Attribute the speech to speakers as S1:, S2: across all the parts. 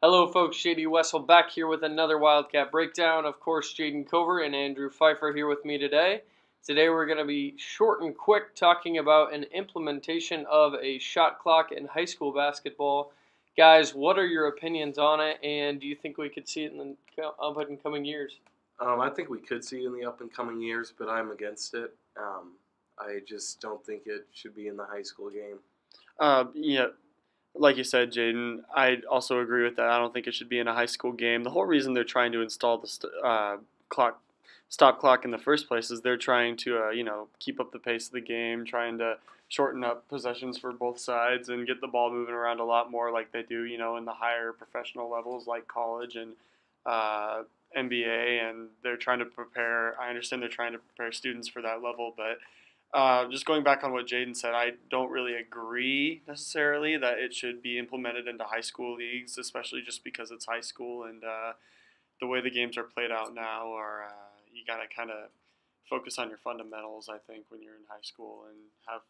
S1: Hello, folks. JD Wessel back here with another Wildcat breakdown. Of course, Jaden Cover and Andrew Pfeiffer here with me today. Today we're going to be short and quick talking about an implementation of a shot clock in high school basketball. Guys, what are your opinions on it, and do you think we could see it in the up and coming years?
S2: I think we could see it in the up and coming years, but I'm against it. I just don't think it should be in the high school game.
S3: Yeah, like you said, Jaden, I also agree with that. I don't think it should be in a high school game. The whole reason they're trying to install the stop clock in the first place is they're trying to, keep up the pace of the game, trying to shorten up possessions for both sides and get the ball moving around a lot more like they do, in the higher professional levels like college and NBA. And they're trying to prepare. I understand they're trying to prepare students for that level, but. Just going back on what Jaden said, I don't really agree necessarily that it should be implemented into high school leagues, especially just because it's high school and the way the games are played out now. Are you gotta kind of focus on your fundamentals, I think, when you're in high school and have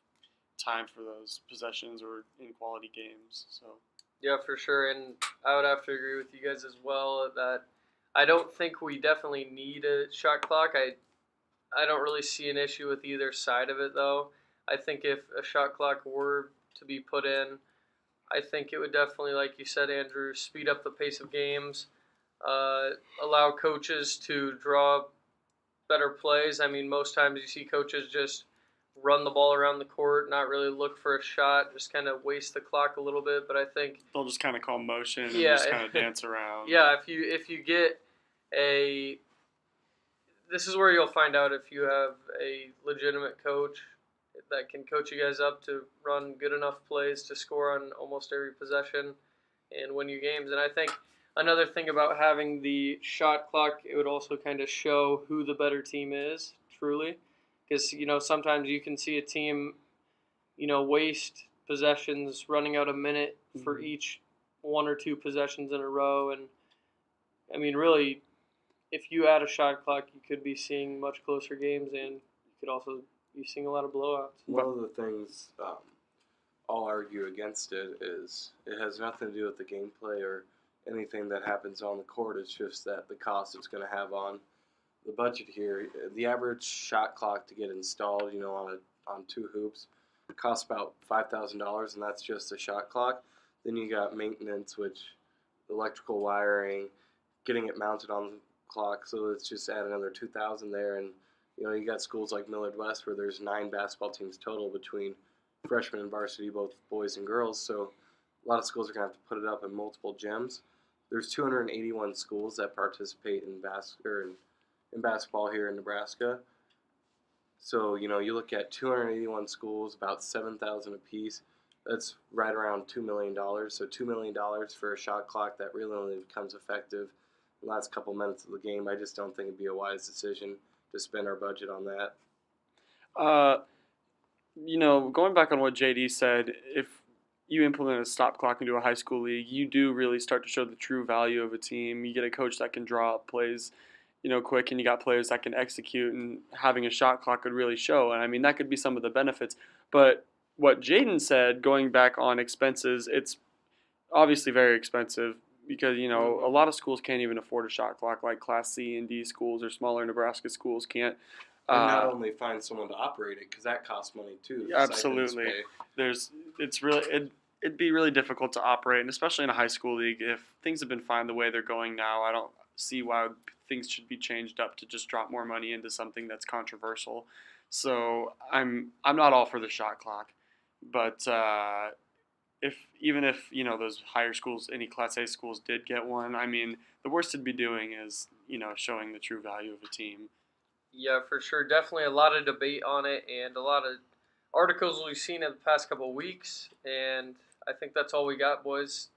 S3: time for those possessions or in quality games. So
S1: Yeah, for sure, and I would have to agree with you guys as well that I don't think we definitely need a shot clock. I don't really see an issue with either side of it, though. I think if a shot clock were to be put in, I think it would definitely, like you said, Andrew, speed up the pace of games, allow coaches to draw better plays. I mean, most times you see coaches just run the ball around the court, not really look for a shot, just kind of waste the clock a little bit. But I think
S3: they'll just kind of call motion and
S1: Yeah.
S3: just kind of dance around.
S1: Yeah, if you get a this is where you'll find out if you have a legitimate coach that can coach you guys up to run good enough plays to score on almost every possession and win you games. And I think another thing about having the shot clock, it would also kind of show who the better team is, truly. Because, sometimes you can see a team, waste possessions running out a minute for each one or two possessions in a row. And, I mean, really, if you add a shot clock, you could be seeing much closer games, and you could also be seeing a lot of blowouts.
S2: One of the things I'll argue against it is it has nothing to do with the gameplay or anything that happens on the court. It's just that the cost it's going to have on the budget here. The average shot clock to get installed, on two hoops, costs about $5,000, and that's just a shot clock. Then you got maintenance, which electrical wiring, getting it mounted on the clock, so let's just add another $2,000 there. And you got schools like Millard West where there's 9 basketball teams total between freshmen and varsity, both boys and girls. So a lot of schools are gonna have to put it up in multiple gyms. There's 281 schools that participate in basketball here in Nebraska. So you look at 281 schools, about 7,000 apiece. That's right around $2 million. So $2 million for a shot clock that really only becomes effective last couple minutes of the game. I just don't think it'd be a wise decision to spend our budget on that.
S3: Going back on what JD said, if you implement a stop clock into a high school league, you do really start to show the true value of a team. You get a coach that can draw up plays, quick, and you got players that can execute, and having a shot clock could really show. And I mean, that could be some of the benefits. But what Jaden said, going back on expenses, it's obviously very expensive, because a lot of schools can't even afford a shot clock, like Class C and D schools or smaller Nebraska schools can't.
S2: And not only find someone to operate it, because that costs money too.
S3: Absolutely, it'd be really difficult to operate, and especially in a high school league. If things have been fine the way they're going now, I don't see why things should be changed up to just drop more money into something that's controversial. So I'm not all for the shot clock, but. Even if those higher schools, any Class A schools did get one, I mean, the worst it'd be doing is showing the true value of a team.
S1: Yeah, for sure. Definitely a lot of debate on it and a lot of articles we've seen in the past couple of weeks. And I think that's all we got, boys.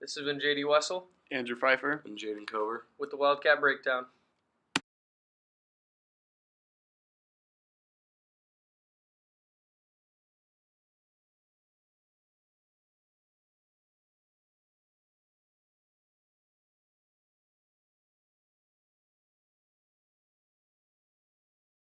S1: This has been JD Wessel,
S3: Andrew Pfeiffer,
S2: and Jaden Cover
S1: with the Wildcat Breakdown.